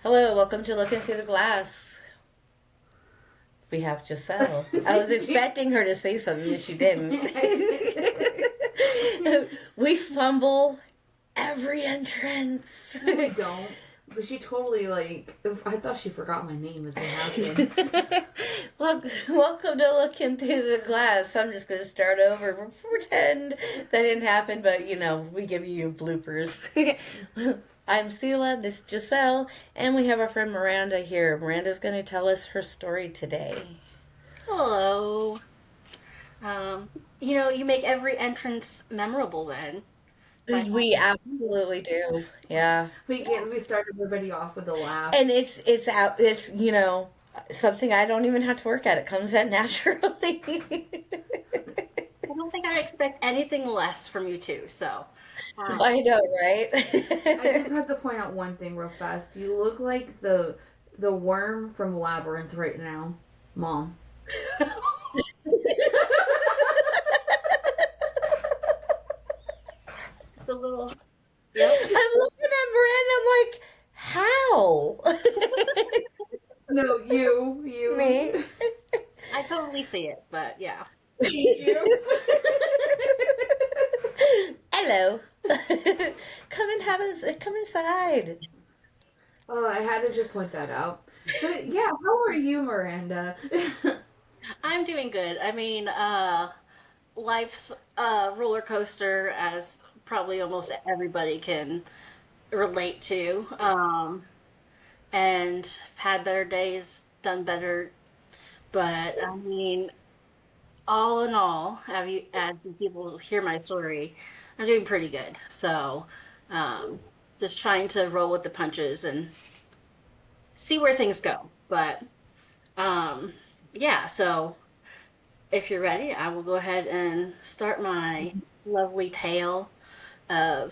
Hello, welcome to Looking Through the Glass. We have Giselle. I was expecting her to say something, and she didn't. We fumble every entrance. No, we don't. But she totally, I thought she forgot my name as what happened. Welcome to Looking Through the Glass. I'm just going to start over. Pretend that didn't happen, but, we give you bloopers. I'm Sela, this is Giselle, and we have our friend Miranda here. Miranda's going to tell us her story today. Hello. You make every entrance memorable then. We absolutely do. Yeah. We started everybody off with a laugh. And it's something I don't even have to work at. It comes out naturally. I don't think I expect anything less from you two, so. I know, right? I just have to point out one thing real fast. You look like the worm from Labyrinth right now, Mom. The little. Yep. I'm looking at Miranda. I'm like, how? No, you. Me? I totally see it, but yeah. Thank you. Hello. Come inside. Oh, I had to just point that out. But yeah, how are you, Miranda? I'm doing good. I mean, life's a roller coaster, as probably almost everybody can relate to. And had better days, done better. But I mean, all in all, as you people hear my story, I'm doing pretty good. So, um, just trying to roll with the punches and see where things go. But um, yeah, so if you're ready, I will go ahead and start my lovely tale of.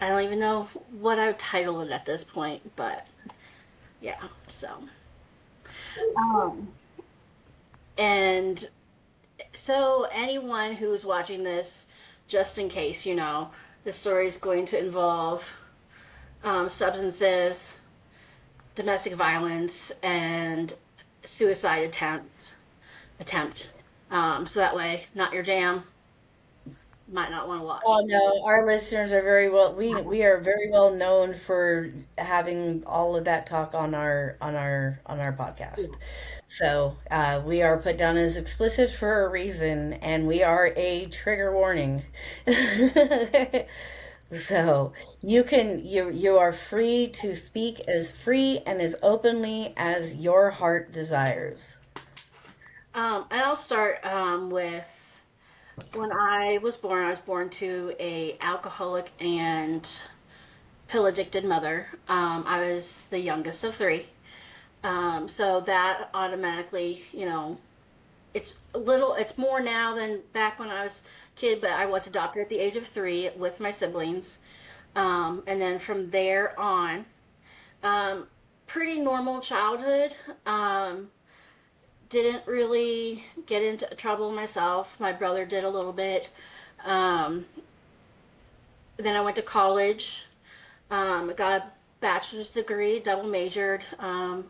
I don't even know what I would title it at this point, but yeah, so. Um, and so, anyone who's watching this, just in case, the story is going to involve substances, domestic violence, and suicide attempt. So that way, not your jam. Might not want to watch. Oh no, our listeners are very well. We are very well known for having all of that talk on our podcast. So we are put down as explicit for a reason, and we are a trigger warning. So you are free to speak as free and as openly as your heart desires. And I'll start with when I was born. I was born to a alcoholic and pill addicted mother. I was the youngest of three. So that automatically, it's more now than back when I was a kid, but I was adopted at the age of 3 with my siblings. And then from there on, um, pretty normal childhood. Didn't really get into trouble myself. My brother did a little bit. Um, then I went to college. Got a bachelor's degree, double majored. And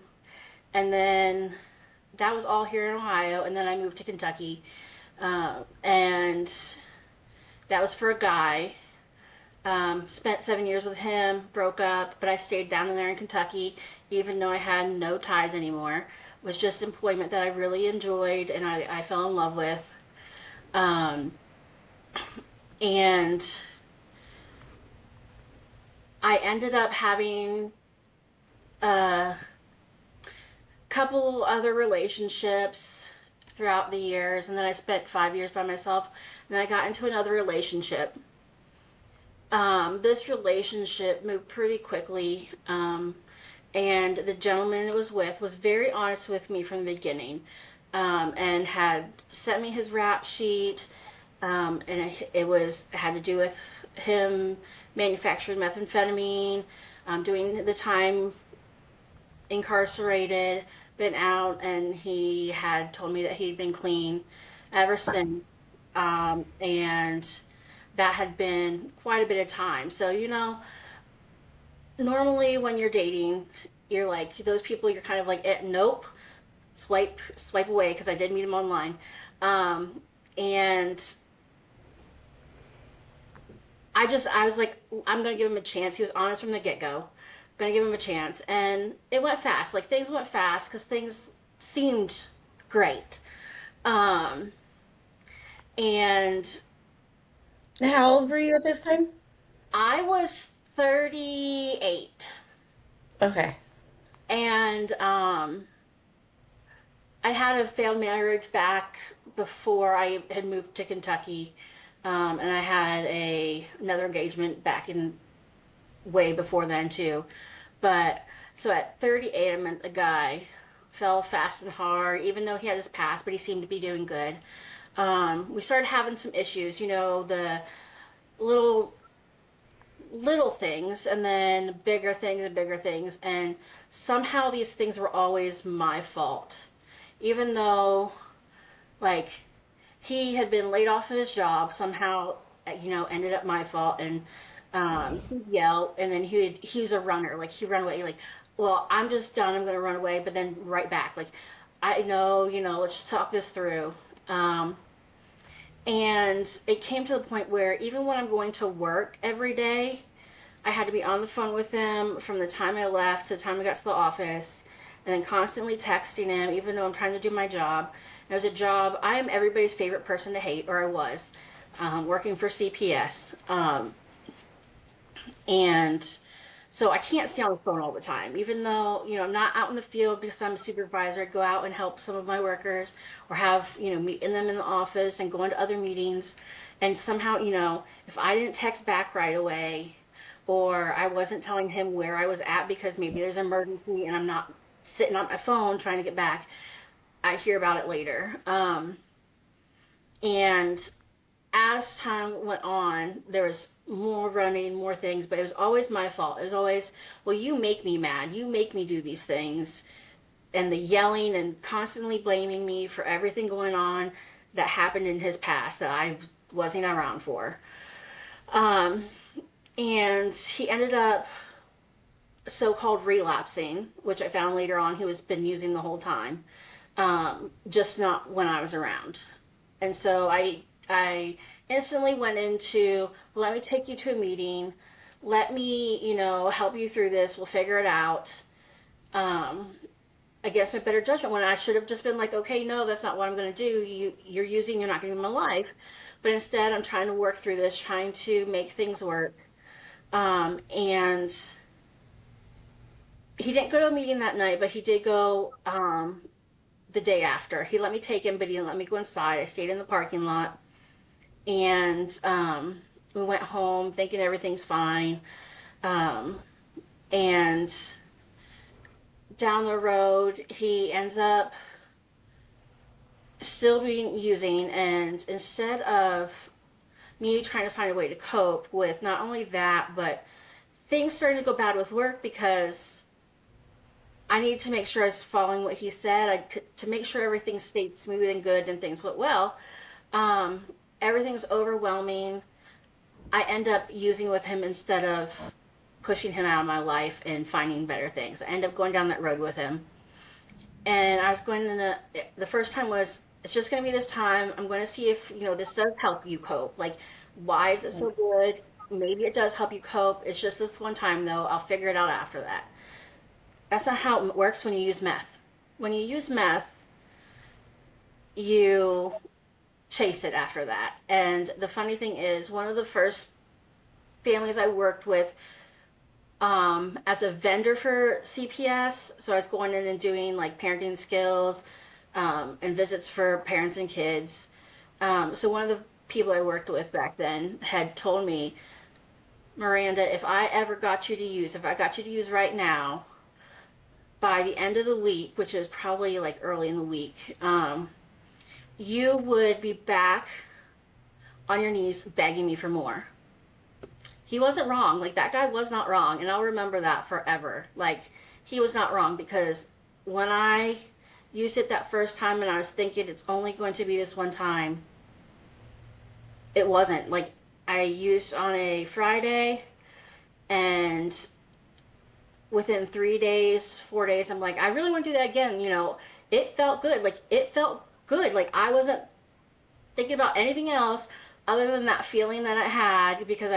then that was all here in Ohio. And then I moved to Kentucky. And that was for a guy. Spent 7 years with him, broke up, but I stayed down in there in Kentucky, even though I had no ties anymore. It was just employment that I really enjoyed and I fell in love with. Um, and I ended up having a couple other relationships throughout the years, and then I spent 5 years by myself, and then I got into another relationship. This relationship moved pretty quickly, and the gentleman it was with was very honest with me from the beginning, and had sent me his rap sheet, and it had to do with him manufacturing methamphetamine, doing the time incarcerated, been out, and he had told me that he'd been clean ever since, and that had been quite a bit of time. So, normally when you're dating, you're like those people. You're kind of like, nope, swipe away because I did meet him online, and I was like, I'm gonna give him a chance. He was honest from the get go. Gonna give him a chance, and it went fast. Like things went fast because things seemed great. Um, and How old were you at this time? I was 38, Okay. and I had a failed marriage back before I had moved to Kentucky, and I had another engagement back in way before then too. But so at 38, I met a guy, fell fast and hard, even though he had his past, but he seemed to be doing good. We started having some issues, the little little things and then bigger things, and somehow these things were always my fault, even though like he had been laid off of his job somehow, ended up my fault. And he'd yell, and then he was a runner, like he'd run away, like, well, I'm just done, I'm gonna run away, but then right back, like, I know, let's just talk this through. And it came to the point where even when I'm going to work every day, I had to be on the phone with him from the time I left to the time I got to the office, and then constantly texting him, even though I'm trying to do my job. It was a job. I am everybody's favorite person to hate, or I was, working for CPS. And so I can't stay on the phone all the time, even though, I'm not out in the field because I'm a supervisor. I go out and help some of my workers, or have, meeting them in the office and going to other meetings. And somehow, if I didn't text back right away, or I wasn't telling him where I was at because maybe there's an emergency and I'm not sitting on my phone trying to get back, I hear about it later. And as time went on, there was more running, more things, but it was always my fault. It was always, well, you make me mad. You make me do these things. And the yelling and constantly blaming me for everything going on that happened in his past that I wasn't around for. Um, and he ended up so-called relapsing, which I found later on he was been using the whole time, just not when I was around. And so I instantly went into, let me take you to a meeting, let me, help you through this, we'll figure it out. Um, Against my better judgment, when I should have just been like, okay, no, that's not what I'm going to do. You're not going to be in my life. But instead, I'm trying to work through this, trying to make things work. And he didn't go to a meeting that night, but he did go the day after. He let me take him, but he didn't let me go inside. I stayed in the parking lot, and we went home thinking everything's fine. Um, and down the road, he ends up still being using, and instead of me trying to find a way to cope with not only that, but things started to go bad with work because I needed to make sure I was following what he said. To make sure everything stayed smooth and good and things went well. Um, Everything's overwhelming. I end up using with him instead of pushing him out of my life and finding better things. I end up going down that road with him. And I was going to, the first time was, it's just going to be this time. I'm going to see if, this does help you cope. Like, why is it so good? Maybe it does help you cope. It's just this one time, though. I'll figure it out after that. That's not how it works when you use meth. When you use meth, you chase it after that. And the funny thing is, one of the first families I worked with as a vendor for CPS, so I was going in and doing like parenting skills and visits for parents and kids. So one of the people I worked with back then had told me, Miranda, if I got you to use right now, by the end of the week, which is probably like early in the week, you would be back on your knees begging me for more. He wasn't wrong. Like, that guy was not wrong. And I'll remember that forever. Like, he was not wrong, because when I used it that first time and I was thinking it's only going to be this one time, it wasn't. Like, I used on a Friday, and within 3 days, 4 days, I'm like, I really want to do that again. It felt good. Like, it felt good. Like, I wasn't thinking about anything else other than that feeling that I had because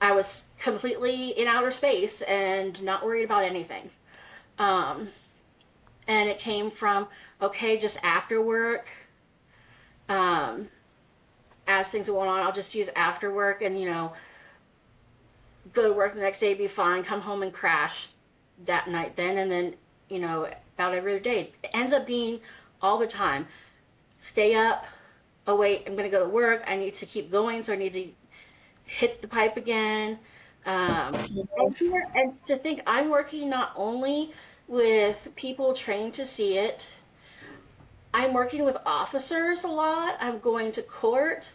I was completely in outer space and not worried about anything. Um, and it came from, okay, just after work, um, as things are going on, I'll just use after work and, go to work the next day, be fine, come home and crash that night then. And then, about every other day. It ends up being all the time. Stay up. Oh, wait, I'm going to go to work. I need to keep going, so I need to hit the pipe again. And to think I'm working not only with people trained to see it, I'm working with officers a lot. I'm going to court.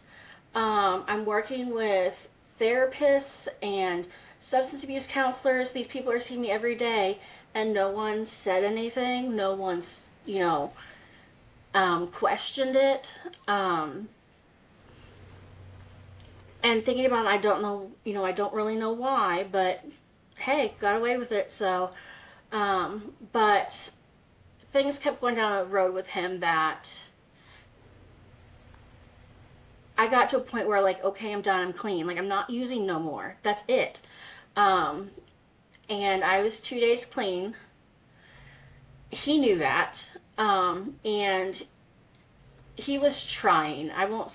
I'm working with therapists and substance abuse counselors. These people are seeing me every day, and no one said anything. No one's, questioned it. Um, and thinking about it, I don't know, I don't really know why, but hey, got away with it. So, but things kept going down a road with him that I got to a point where, like, okay, I'm done, I'm clean. Like, I'm not using no more. That's it. Um, and I was 2 days clean. He knew that. And he was trying. I won't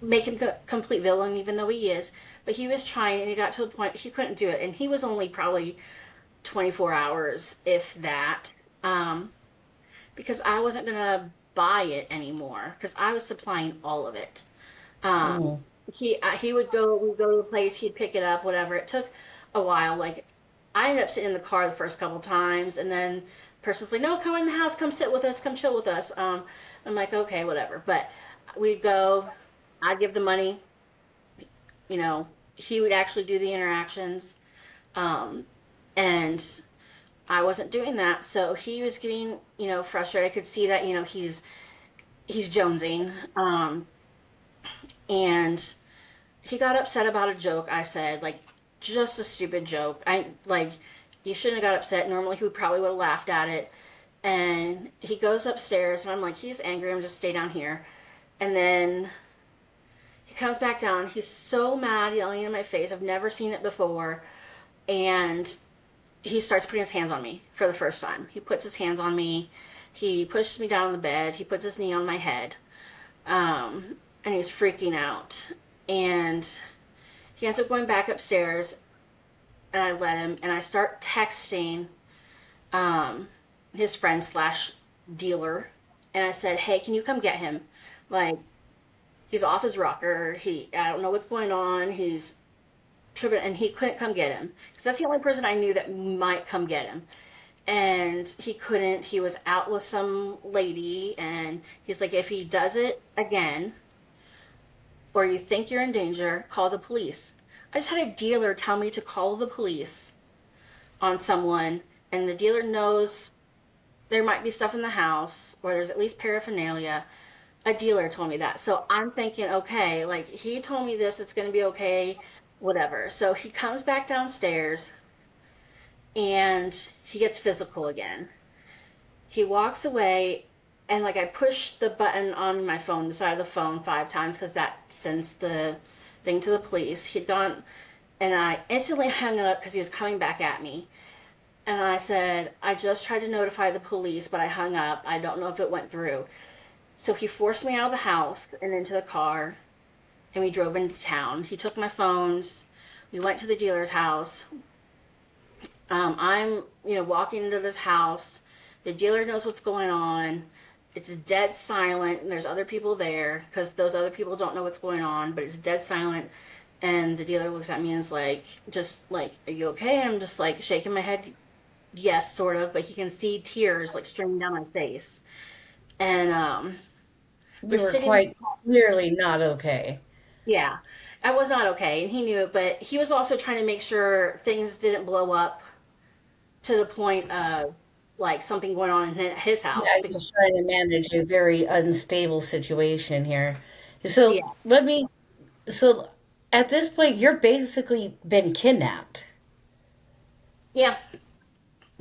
make him a complete villain, even though he is. But he was trying, and he got to a point he couldn't do it. And he was only probably 24 hours, if that. Um, because I wasn't going to buy it anymore because I was supplying all of it. Um, Mm. he would go, we'd go to the place, he'd pick it up, whatever. It took a while. Like, I ended up sitting in the car the first couple times, and then the person's like, no, come in the house, come sit with us, come chill with us. I'm like, okay, whatever. But we'd go, I'd give the money, you know, he would actually do the interactions. Um, and I wasn't doing that, so he was getting, frustrated. I could see that, he's jonesing. And he got upset about a joke I said, like, just a stupid joke. I like, you shouldn't have got upset. Normally he would probably would have laughed at it. And he goes upstairs, and I'm like, he's angry. I'm just stay down here. And then he comes back down. He's so mad, yelling in my face. I've never seen it before. And he starts putting his hands on me for the first time. He puts his hands on me. He pushes me down on the bed. He puts his knee on my head. And he's freaking out. And he ends up going back upstairs, and I let him. And I start texting um, his friend slash dealer, and I said, "Hey, can you come get him? Like, he's off his rocker. I don't know what's going on. He's tripping, and he couldn't come get him because that's the only person I knew that might come get him." And he couldn't. He was out with some lady, and he's like, "If he does it again, or you think you're in danger, call the police." I just had a dealer tell me to call the police on someone, and the dealer knows there might be stuff in the house, or there's at least paraphernalia. A dealer told me that. So I'm thinking, okay, like, he told me this, it's going to be okay, whatever. So he comes back downstairs, and he gets physical again. He walks away, and, like, I push the button on my phone, the side of the phone, 5 times because that sends the thing to the police. He'd gone, and I instantly hung it up because he was coming back at me. And I said, I just tried to notify the police, but I hung up. I don't know if it went through. So he forced me out of the house and into the car, and we drove into town. He took my phones. We went to the dealer's house. I'm, walking into this house. The dealer knows what's going on. It's dead silent, and there's other people there because those other people don't know what's going on, but it's dead silent. And the dealer looks at me and is like, just like, are you okay? And I'm just like shaking my head, yes, sort of, but he can see tears like streaming down my face. And we're You were sitting, quite clearly not okay. yeah, I was not okay, and he knew it, but he was also trying to make sure things didn't blow up to the point of like something going on in his Yeah, house because he's trying to manage a very unstable situation here. So yeah. let me, so at this point, you're basically been kidnapped. Yeah.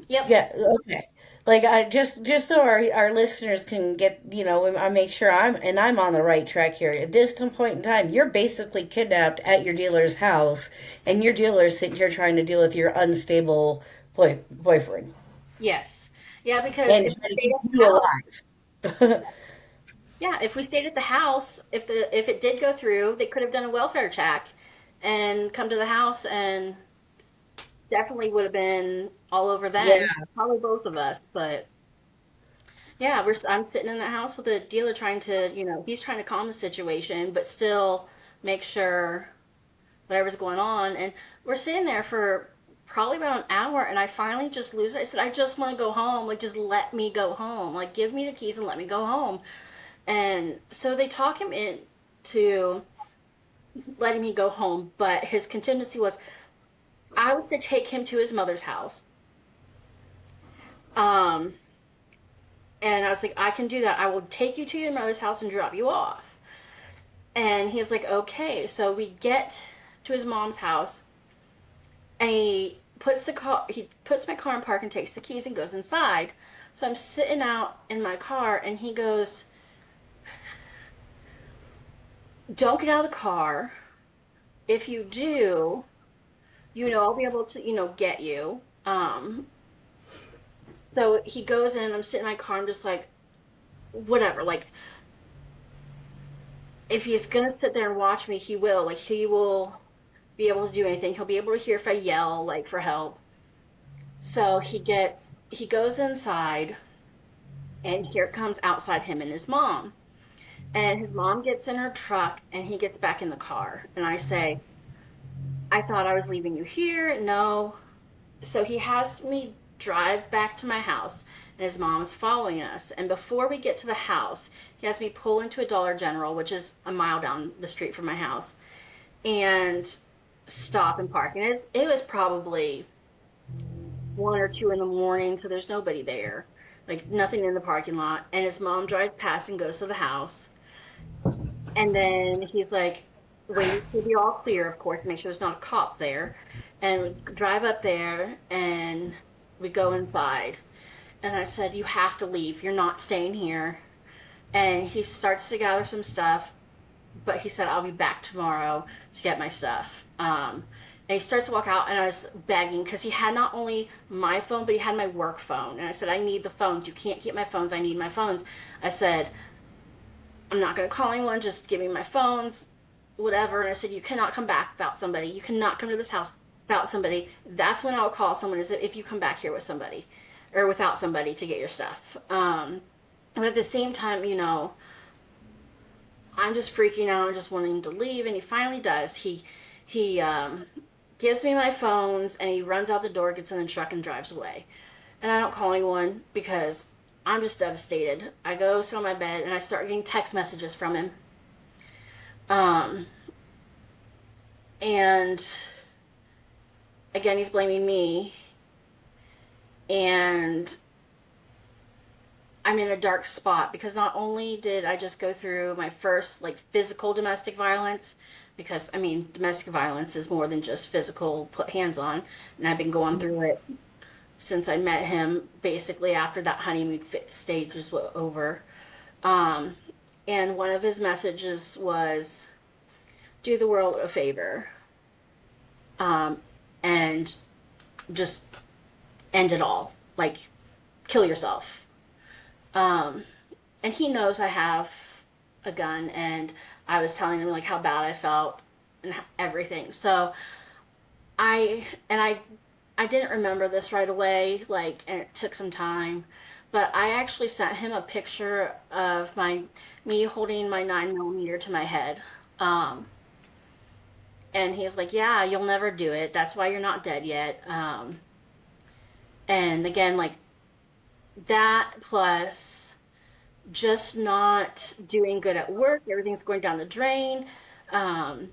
Yep. Yeah, okay. Like I just so our listeners can get, I make sure I'm on the right track here. At this point in time, you're basically kidnapped at your dealer's house, and your dealer's sitting here trying to deal with your unstable boyfriend Yes. Yeah, because and if we trying to stayed keep at the you house, alive. yeah, if we stayed at the house, if it did go through, they could have done a welfare check and come to the house and definitely would have been all over Yeah, them, probably both of us. But yeah, I'm sitting in the house with a dealer trying to, he's trying to calm the situation, but still make sure whatever's going on. And we're sitting there for probably about an hour, and I finally just lose it. I said, I just want to go home. Like, just let me go home. Like, give me the keys and let me go home. And so they talk him into letting me go home, but his contingency was I was to take him to his mother's house. Um, and I was like, I can do that. I will take you to your mother's house and drop you off. And he's like, okay. So we get to his mom's house, and he puts my car in park and takes the keys and goes inside. So I'm sitting out in my car, and he goes, don't get out of the car. If you do, I'll be able to, get you. So he goes in, I'm sitting in my car, I'm just like, whatever. Like, if he's gonna sit there and watch me, he will. Like, he will be able to do anything. He'll be able to hear if I yell, like, for help. So he goes inside, and here comes outside him and his mom. And his mom gets in her truck, and he gets back in the car. And I say, I thought I was leaving you here. No. So he has me drive back to my house, and his mom's following us. And before we get to the house, he has me pull into a Dollar General, which is a mile down the street from my house, and stop and park. And it was probably 1 or 2 in the morning, so there's nobody there, like nothing in the parking lot. And his mom drives past and goes to the house. And then he's like, waiting to be all clear, of course, make sure there's not a cop there. And we drive up there and we go inside. And I said, you have to leave. You're not staying here. And he starts to gather some stuff, but he said, I'll be back tomorrow to get my stuff. And he starts to walk out, and I was begging because he had not only my phone, but he had my work phone. And I said, I need the phones. You can't keep my phones. I need my phones. I said, I'm not going to call anyone. Just give me my phones, whatever. And I said, you cannot come back without somebody. You cannot come to this house without somebody. That's when I'll call someone, is if you come back here with somebody or without somebody to get your stuff. But at the same time, I'm just freaking out and just wanting to leave. And he finally does. He gives me my phones, and he runs out the door, gets in the truck, and drives away. And I don't call anyone because I'm just devastated. I go sit on my bed, and I start getting text messages from him. Um, and again, he's blaming me. And I'm in a dark spot because not only did I just go through my first like physical domestic violence, because I mean domestic violence is more than just physical put hands on, and I've been going through it since I met him, basically after that honeymoon stage was over. Um, and one of his messages was, "Do the world a favor, um, and just end it all. Like, kill yourself." Um, and he knows I have a gun, and I was telling him like how bad I felt and everything. So I didn't remember this right away, like, and it took some time, but I actually sent him a picture of me holding my 9mm to my head. Um, and he's like, "Yeah, you'll never do it. That's why you're not dead yet." And again, like that plus just not doing good at work. Everything's going down the drain. Um,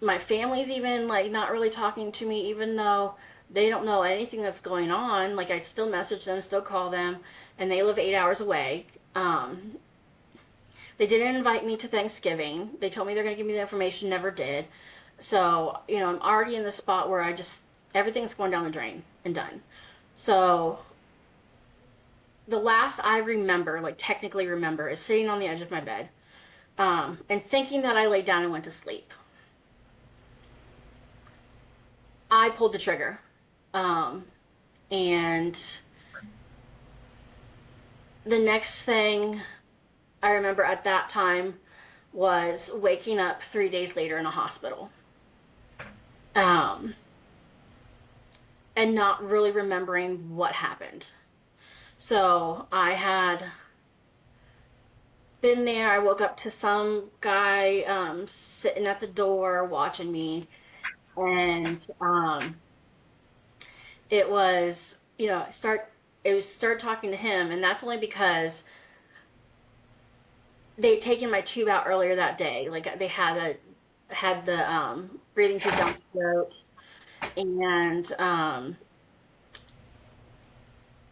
my family's even like not really talking to me, even though they don't know anything that's going on. Like I still message them, still call them, and they live 8 hours away. They didn't invite me to Thanksgiving. They told me they're going to give me the information, never did. So, I'm already in the spot where everything's going down the drain and done. So, the last I remember, like technically remember, is sitting on the edge of my bed, and thinking that I laid down and went to sleep. I pulled the trigger. Um, and the next thing I remember at that time was waking up 3 days later in a hospital. Um, and not really remembering what happened. So I had been there. I woke up to some guy sitting at the door watching me, and it was start talking to him, and that's only because they'd taken my tube out earlier that day. Like they had the breathing tube down the throat, and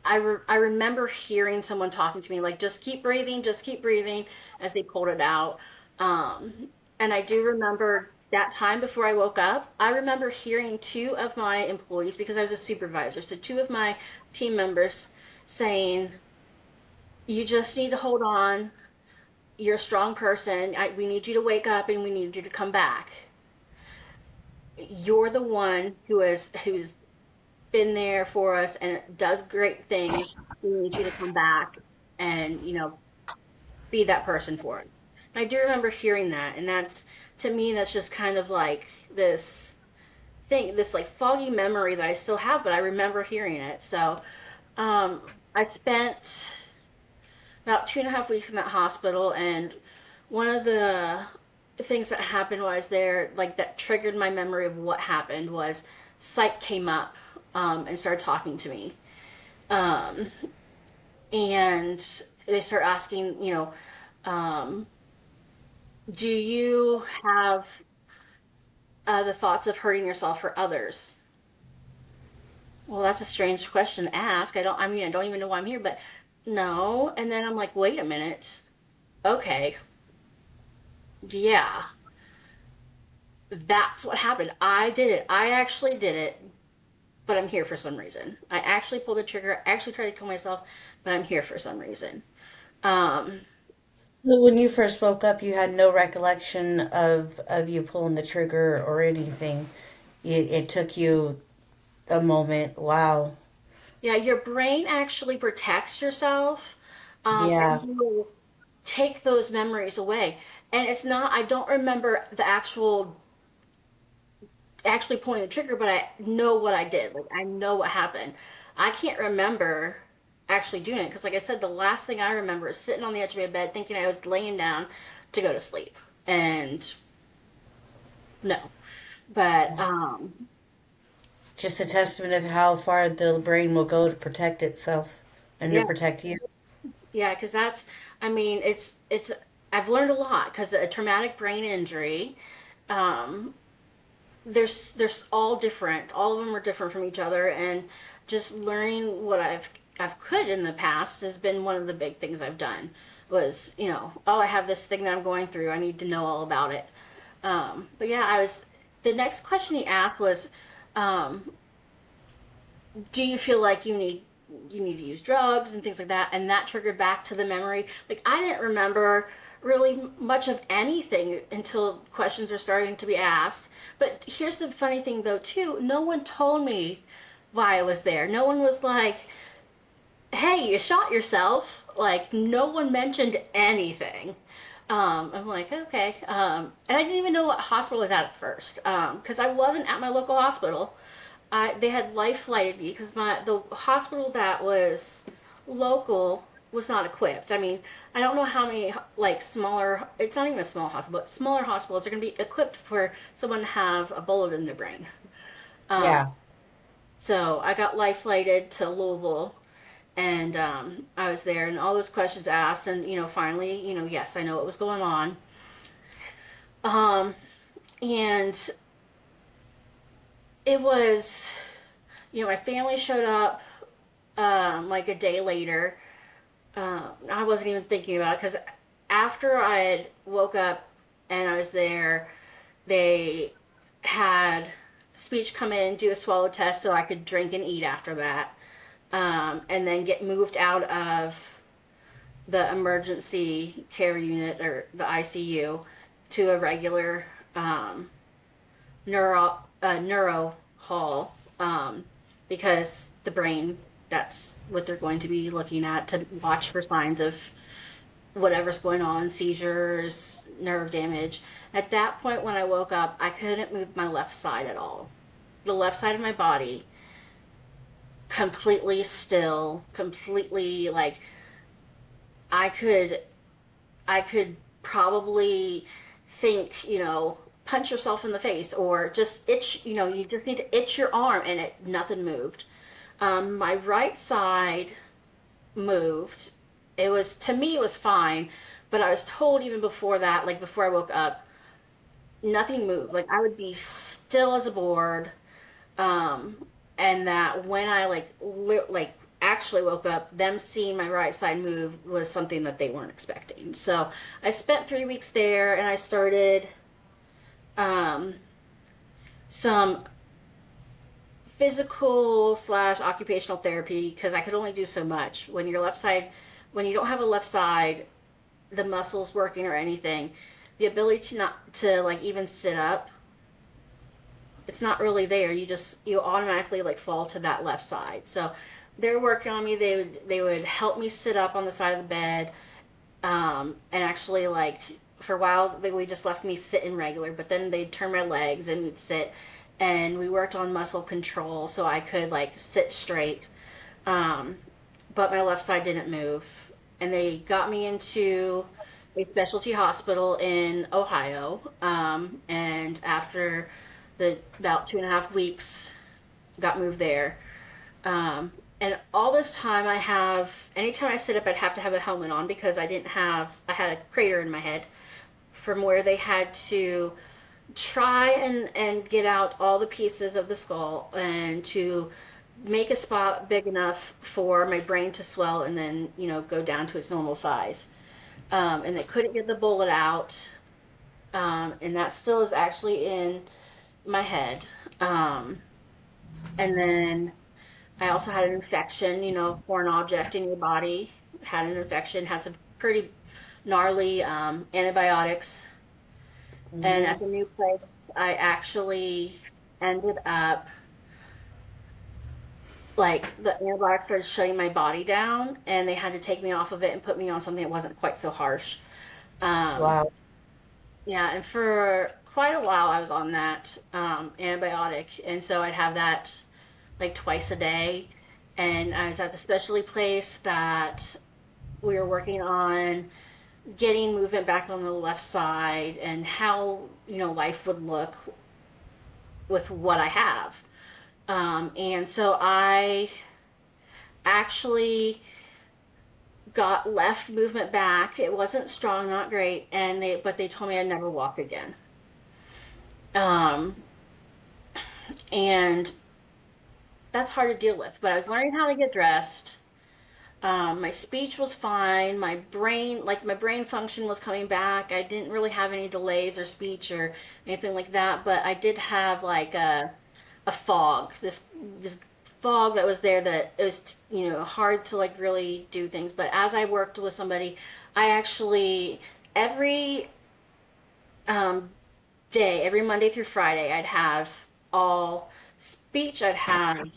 I remember hearing someone talking to me like, just keep breathing, as they pulled it out. And I do remember that time before I woke up, I remember hearing two of my employees, because I was a supervisor, so two of my team members saying, you just need to hold on. You're a strong person. We need you to wake up and we need you to come back. You're the one who's been there for us and does great things. We need you to come back and, be that person for us. And I do remember hearing that. And to me, that's just kind of like this like foggy memory that I still have, but I remember hearing it. So, I spent about 2.5 weeks in that hospital. And one of the things that happened was there, like that triggered my memory of what happened was psych came up, and started talking to me. Um, and they start asking, um, do you have the thoughts of hurting yourself or others? Well, that's a strange question to ask. I don't even know why I'm here, but no. And then I'm like, wait a minute. Okay. Yeah. That's what happened. I did it. I actually did it, but I'm here for some reason. I actually pulled the trigger. I actually tried to kill myself, but I'm here for some reason. Um, So when you first woke up, you had no recollection of you pulling the trigger or anything. It took you a moment. Wow. yeah, your brain actually protects yourself, and Yeah. you will take those memories away. And it's not, I don't remember the actually pulling the trigger, but I know what I did. Like, I know what happened. I can't remember actually doing it because, like I said, the last thing I remember is sitting on the edge of my bed thinking I was laying down to go to sleep. And no. But, Just a testament of how far the brain will go to protect itself and to yeah, protect you. yeah, because I mean, I've learned a lot because a traumatic brain injury, um, there's all different. All of them are different from each other, and just learning what I've could in the past has been one of the big things I've done. Was, oh, I have this thing that I'm going through. I need to know all about it. But yeah, the next question he asked was, um, do you feel like you need to use drugs and things like that? And that triggered back to the memory. Like, I didn't remember really much of anything until questions were starting to be asked. But here's the funny thing though too, no one told me why I was there. No one was like, hey, you shot yourself. Like, no one mentioned anything. I'm like, okay. And I didn't even know what hospital I was at first, because I wasn't at my local hospital. They had life flighted me because the hospital that was local was not equipped. I mean, I don't know how many like smaller. It's not even a small hospital, but smaller hospitals are going to be equipped for someone to have a bullet in their brain. Um, Yeah. so I got life flighted to Louisville, and I was there, and all those questions asked, and finally, yes, I know what was going on. Um, and it was, my family showed up like a day later. I wasn't even thinking about it because after I had woke up and I was there, they had speech come in, do a swallow test so I could drink and eat after that, and then get moved out of the emergency care unit or the ICU to a regular um, neuro hall, because the brain, that's what they're going to be looking at to watch for signs of whatever's going on, seizures, nerve damage. At that point, when I woke up, I couldn't move my left side at all. The left side of my body completely still, completely like I could I could probably think, punch yourself in the face or just itch, you just need to itch your arm, and nothing moved. My right side moved. It was, to me, it was fine, but I was told even before that, like before I woke up, nothing moved. Like I would be still as a board. Um, and that when I like actually woke up, them seeing my right side move was something that they weren't expecting. So I spent 3 weeks there, and I started um, some physical slash occupational therapy because I could only do so much when your left side, when you don't have a left side, the muscles working or anything, the ability to not to like even sit up, it's not really there. You automatically like fall to that left side. So they're working on me. They would help me sit up on the side of the bed, and actually like for a while we just left me sitting regular, but then they'd turn my legs and we'd sit, and we worked on muscle control so I could like sit straight. Um, but my left side didn't move, and they got me into a specialty hospital in Ohio. And after the about 2.5 weeks, got moved there. And all this time, anytime I sit up, I'd have to have a helmet on because I had a crater in my head from where they had to try and get out all the pieces of the skull and to make a spot big enough for my brain to swell and then, go down to its normal size. And they couldn't get the bullet out. And that still is actually in my head. And then I also had an infection, foreign object in your body. Had an infection, had some pretty gnarly antibiotics. And Mm-hmm. at the new place, I actually ended up like the antibiotics started shutting my body down, and they had to take me off of it and put me on something that wasn't quite so harsh. Um, Wow. yeah, and for quite a while, I was on that antibiotic, and so I'd have that like twice a day. And I was at the specialty place that we were working on getting movement back on the left side and how life would look with what I have. And so I actually got left movement back. It wasn't strong, not great, but they told me I'd never walk again. Um, and that's hard to deal with. But I was learning how to get dressed. My speech was fine. My brain function was coming back. I didn't really have any delays or speech or anything like that, but I did have like a fog. This fog that was there that it was hard to like really do things. But as I worked with somebody, I actually every um, day, every Monday through Friday, I'd have all speech. I'd have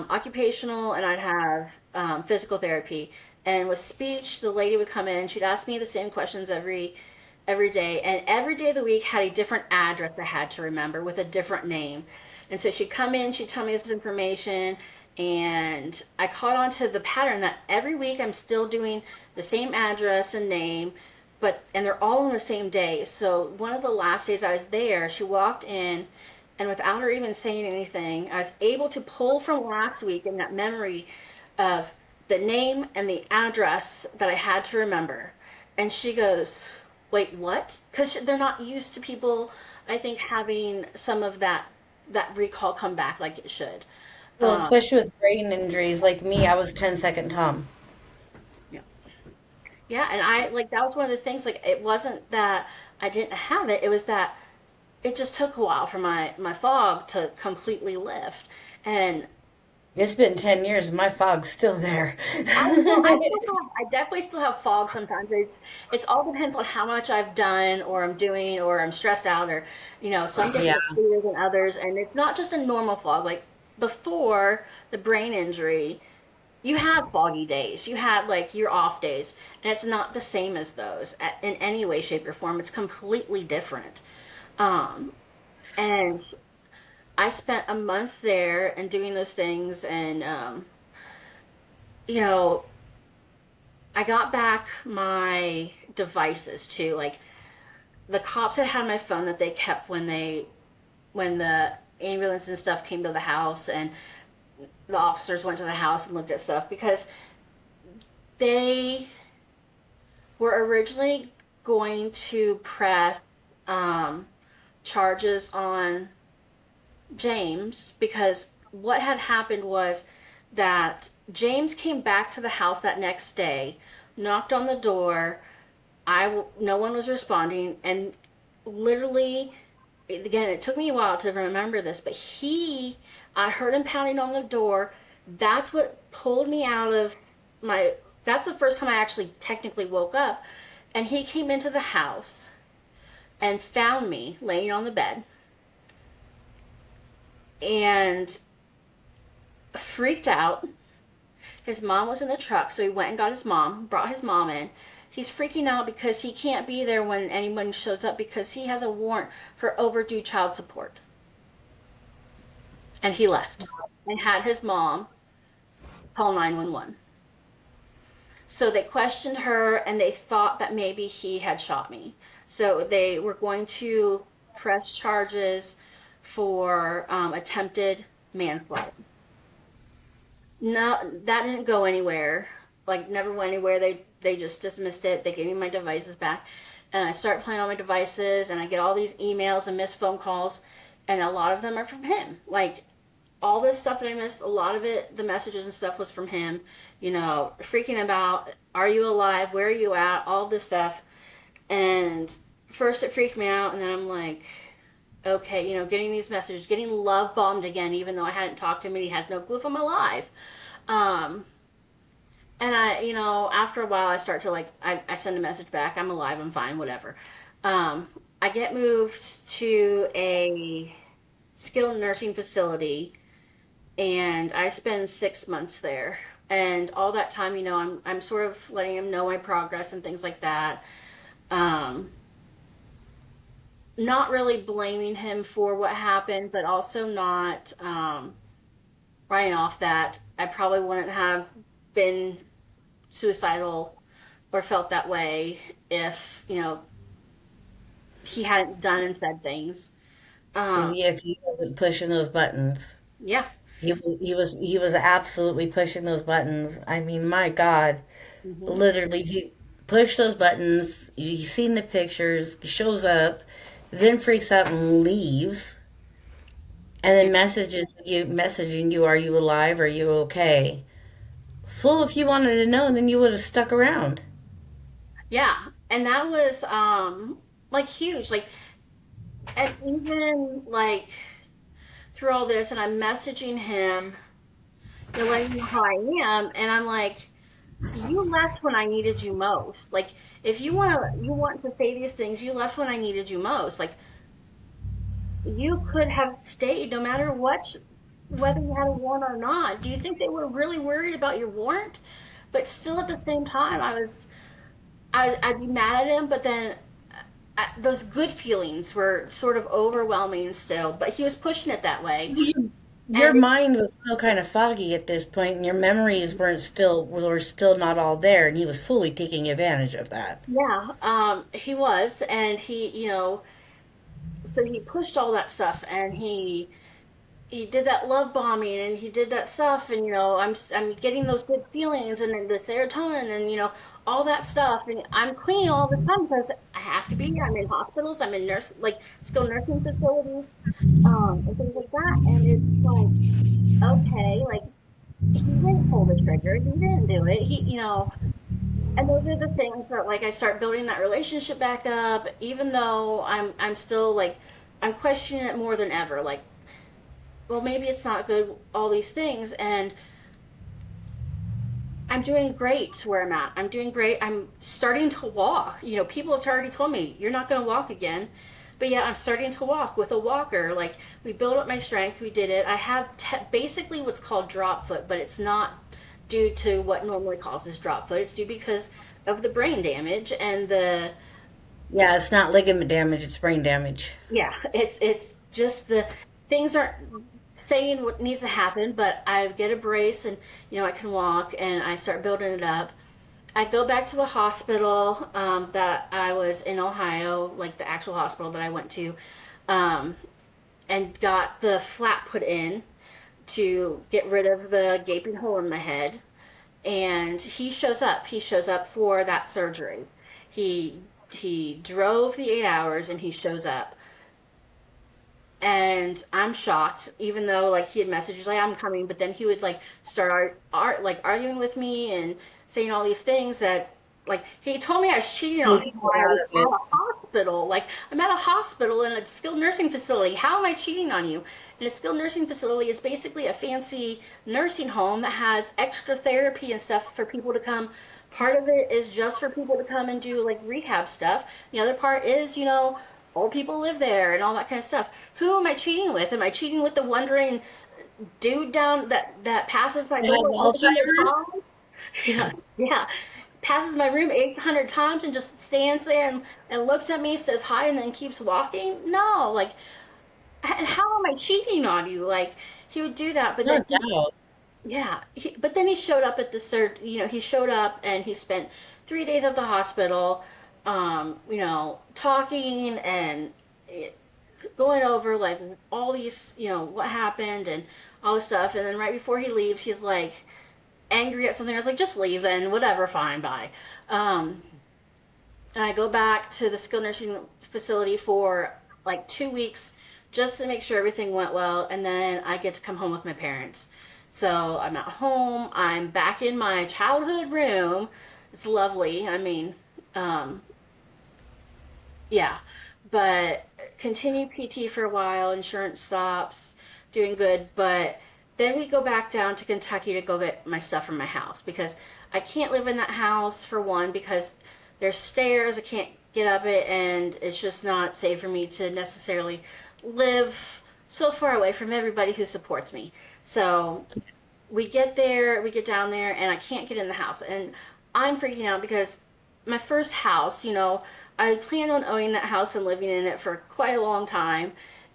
occupational, and I'd have physical therapy. And with speech, the lady would come in. She'd ask me the same questions every day, and every day of the week had a different address I had to remember with a different name. And so she'd come in, she'd tell me this information, and I caught on to the pattern that every week I'm still doing the same address and name, and they're all on the same day. So one of the last days I was there, she walked in, and without her even saying anything, I was able to pull from last week in that memory of the name and the address that I had to remember. And she goes, "Wait, what?" Because they're not used to people, I think, having some of that recall come back like it should. Well, Um, especially with brain injuries like me, I was 10-second Tom. yeah, yeah, and I like that was one of the things. Like, it wasn't that I didn't have it; it was that it just took a while for my fog to completely lift. And It's been 10 years and my fog's still there. I definitely still have fog sometimes. It's all depends on how much I've done or I'm doing or I'm stressed out or, some days Yeah. it's clearer than others. And it's not just a normal fog. Like before the brain injury, you have foggy days. You have like your off days, and it's not the same as those in any way, shape, or form. It's completely different. Um, and I spent a month there and doing those things, and you know, I got back my devices too. Like the cops had my phone that they kept when the ambulance and stuff came to the house, and the officers went to the house and looked at stuff because they were originally going to press um, charges on James because what had happened was that James came back to the house that next day, knocked on the door. No one was responding, and literally, again, it took me a while to remember this, but I heard him pounding on the door. That's what pulled me out of my. That's the first time I actually technically woke up, and he came into the house and found me laying on the bed and freaked out. His mom was in the truck, so he went and got his mom, brought his mom in. He's freaking out because he can't be there when anyone shows up because he has a warrant for overdue child support. And he left and had his mom call 911. So they questioned her and they thought that maybe he had shot me. So they were going to press charges for attempted manslaughter. No, that didn't go anywhere. Like never went anywhere. They just dismissed it. They gave me my devices back, and I start playing on my devices, and I get all these emails and missed phone calls, and a lot of them are from him. Like all this stuff that I missed, a lot of it, the messages and stuff was from him. Freaking about, are you alive? Where are you at? All this stuff, and first it freaked me out, and then I'm like, okay, getting these messages, getting love bombed again, even though I hadn't talked to him and he has no clue if I'm alive. Um, and after a while, I start to like, I send a message back, I'm alive, I'm fine, whatever. I get moved to a skilled nursing facility and I spend 6 months there. And all that time, I'm sort of letting him know my progress and things like that. Um, Not really blaming him for what happened, but also not writing off that I probably wouldn't have been suicidal or felt that way if, you know, he hadn't done and said things. Um, If he wasn't pushing those buttons. yeah. He was absolutely pushing those buttons. I mean, my God. Hmm. Literally, he pushed those buttons. You've seen the pictures, shows up, then freaks out and leaves. And Yeah. then messaging you, are you alive? Are you okay? Fool, if you wanted to know, then you would have stuck around. Yeah. And that was like huge. Like and even like through all this and I'm messaging him, letting him know how I am, and I'm like, you left when I needed you most. Like if you want to say these things, you left when I needed you most. Like you could have stayed no matter what, whether you had a warrant or not. Do you think they were really worried about your warrant? But still, at the same time, I'd be mad at him, but then those good feelings were sort of overwhelming still. But he was pushing it that way, Your and mind was still kind of foggy at this point, and your memories were still not all there, and he was fully taking advantage of that. yeah, he was, and so he pushed all that stuff, and he did that love bombing and he did that stuff and I'm getting those good feelings and then the serotonin and all that stuff and I'm clean all the time because I have to be. I'm in hospitals, I'm in skilled nursing facilities, and things like that, and it's like, okay, like he didn't pull the trigger, he didn't do it, and those are the things that like I start building that relationship back up even though I'm still like I'm questioning it more than ever. Like, well, maybe it's not good, all these things. And I'm doing great where I'm at. I'm doing great. I'm starting to walk. People have already told me, you're not going to walk again. But yeah, I'm starting to walk with a walker. Like, we built up my strength. We did it. I have basically what's called drop foot, but it's not due to what normally causes drop foot. It's due because of the brain damage and the Yeah, it's not ligament damage, it's brain damage. yeah, it's just the things aren't saying what needs to happen, but I get a brace and I can walk and I start building it up. I go back to the hospital that I was in Ohio, like the actual hospital that I went to, um, and got the flap put in to get rid of the gaping hole in my head. And he shows up. He shows up for that surgery. He drove the 8 hours and he shows up, and I'm shocked. Even though like he had messages like I'm coming, but then he would like start like arguing with me and saying all these things that like he told me I was cheating on Take him you while I out was of it. at a hospital. Like I'm at a hospital in a skilled nursing facility. How am I cheating on you? And a skilled nursing facility is basically a fancy nursing home that has extra therapy and stuff for people to come. Part of it is just for people to come and do like rehab stuff. The other part is, old people live there and all that kind of stuff. Who am I cheating with? Am I cheating with the wandering dude down that passes my It has door 800 Alzheimer's? times? Yeah, yeah. Passes my room 800 times and just stands there and looks at me, says hi, and then keeps walking? No, like, and how am I cheating on you? Like, he would do that, but No then he doubt. yeah, but then he showed up at the cert. He showed up and he spent 3 days at the hospital, talking and eh, going over like all these, what happened and all this stuff. And then right before he leaves, he's like angry at something. I was like, just leave then, whatever, fine, bye. Um, and I go back to the skilled nursing facility for like 2 weeks just to make sure everything went well. And then I get to come home with my parents. So I'm at home. I'm back in my childhood room. It's lovely. I mean, um, yeah. But continue PT for a while. Insurance stops. Doing good. But then we go back down to Kentucky to go get my stuff from my house because I can't live in that house for one because there's stairs. I can't get up it, and it's just not safe for me to necessarily live so far away from everybody who supports me. So we get down there, and I can't get in the house. And I'm freaking out because my first house, I planned on owning that house and living in it for quite a long time.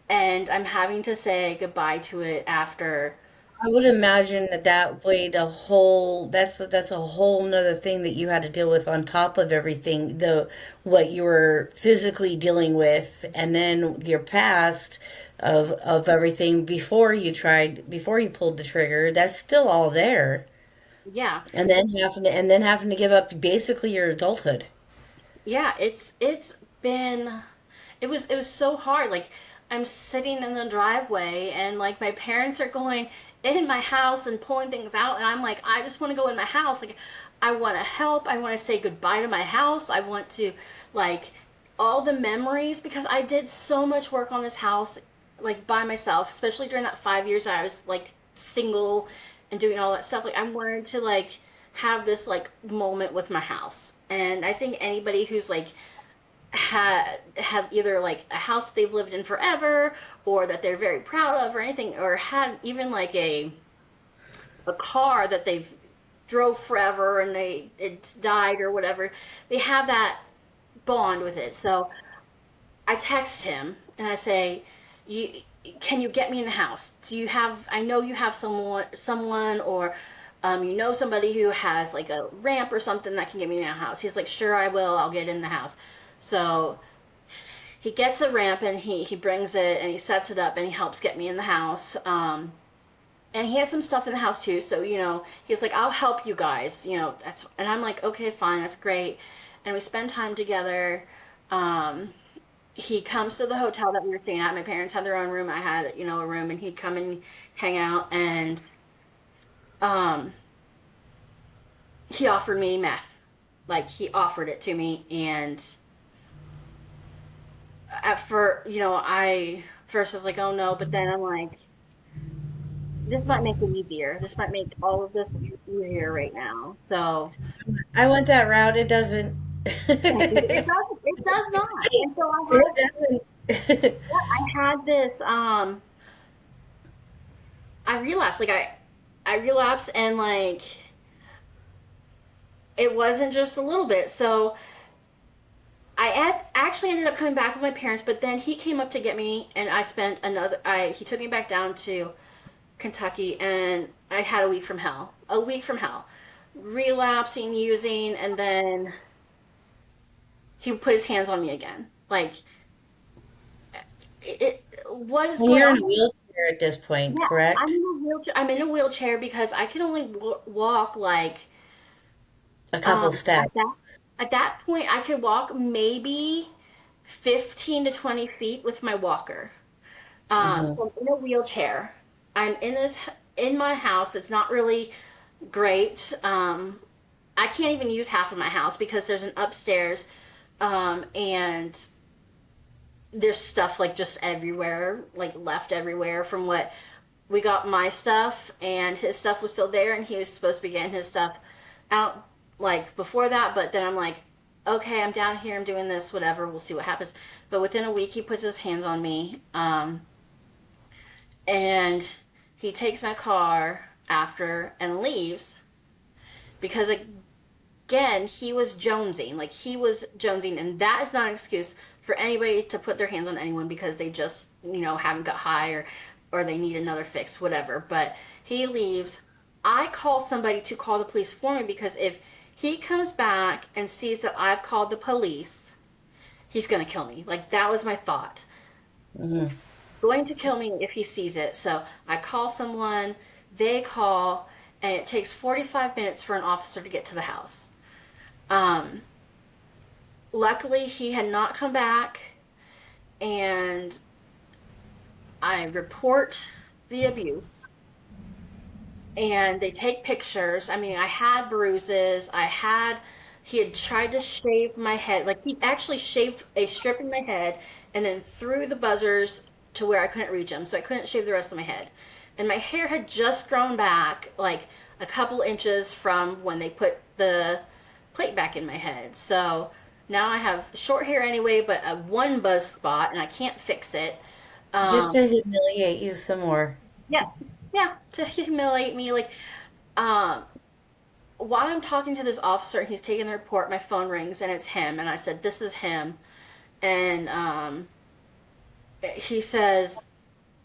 And I'm having to say goodbye to it after. I would imagine that that weighed a whole that's a whole nother thing that you had to deal with on top of everything, the what you were physically dealing with, and then your past of everything before you pulled the trigger, that's still all there. Yeah, And then having to give up basically your adulthood. yeah, it's been it was so hard. Like I'm sitting in the driveway and like my parents are going in my house and pulling things out, and I'm like, I just want to go in my house. Like I want to help. I want to say goodbye to my house. I want to like all the memories because I did so much work on this house like by myself, especially during that 5 years I was like single and doing all that stuff. Like I wanted to like have this like moment with my house. And I think anybody who's like had either like a house they've lived in forever or that they're very proud of or anything, or had even like a car that they've drove forever and it's died or whatever, they have that bond with it. So I text him and I say, "You can you get me in the house? Do you have? I know you have someone, or somebody who has like a ramp or something that can get me in the house." He's like, "Sure, I will. I'll get in the house." So he gets a ramp and he brings it and he sets it up and he helps get me in the house. And he has some stuff in the house too. So he's like, "I'll help you guys." And I'm like, "Okay, fine, that's great." And we spend time together. Um, he comes to the hotel that we were staying at. My parents had their own room. I had, a room, and he'd come and hang out. And um, he offered me meth. Like he offered it to me, and at first, I first was like, oh no, but then I'm like, this might make it easier. This might make all of this easier right now. So I went that route. It doesn't. it It does. It does not. And so doesn't. I had this. I relapsed. I relapsed, and like it wasn't just a little bit. So actually ended up coming back with my parents, but then he came up to get me, and I spent another. I He took me back down to Kentucky, and I had a week from hell. A week from hell, relapsing, using, and then he put his hands on me again. Like, what is And going you're in on? a wheelchair at this point, Yeah, I'm correct? in a wheelchair. I'm in a wheelchair because I can only walk like A couple um at steps. that at that point I could walk maybe 15 to 20 feet with my walker. Hmm. So I'm in a wheelchair. I'm in my house. It's not really great. I can't even use half of my house because there's an upstairs, and there's stuff like just everywhere, like left everywhere from what we got my stuff, and his stuff was still there, and he was supposed to be getting his stuff out like before that. But then I'm like, okay, I'm down here, I'm doing this, whatever, we'll see what happens. But within a week, he puts his hands on me, and he takes my car after and leaves because again, he was jonesing. Like, he was jonesing, and that is not an excuse for anybody to put their hands on anyone because they just, haven't got high, or they need another fix, whatever. But he leaves. I call somebody to call the police for me because if he comes back and sees that I've called the police, he's going to kill me. Like, that was my thought. Hmm. Going to kill me if he sees it. So I call someone, they call, and it takes 45 minutes for an officer to get to the house. Um, Luckily, he had not come back, and I report the abuse, and they take pictures. I mean, I had bruises. He had tried to shave my head. Like, he actually shaved a strip in my head and then threw the buzzers to where I couldn't reach them. So I couldn't shave the rest of my head. And my hair had just grown back, like a couple inches from when they put the plate back in my head. So now I have short hair anyway, but a one buzz spot, and I can't fix it. Just Um, to humiliate you some more. yeah, yeah, to humiliate me. Like, um, while I'm talking to this officer and he's taking the report, my phone rings and it's him. And I said, "This is him." And he says,